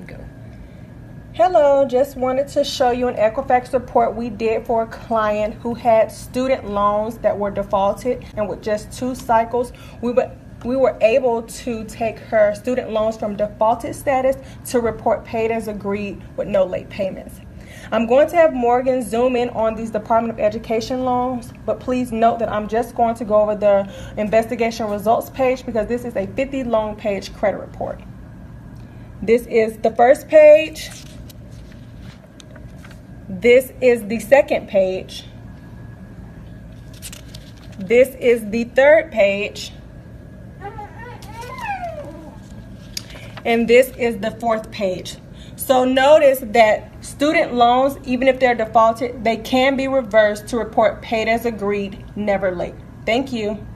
Go. Hello, just wanted to show you an EQUIFAX report we did for a client who had student loans that were defaulted, and with just 2 cycles, we were able to take her student loans from defaulted status to report paid as agreed with no late payments. I'm going to have Morgan zoom in on these Department of Education loans, but please note that I'm just going to go over the investigation results page because this is a 50 loan page credit report. This is the first page. This is the second page. This is the third page. And this is the fourth page. So notice that student loans, even if they're defaulted, they can be reversed to report paid as agreed, never late. Thank you.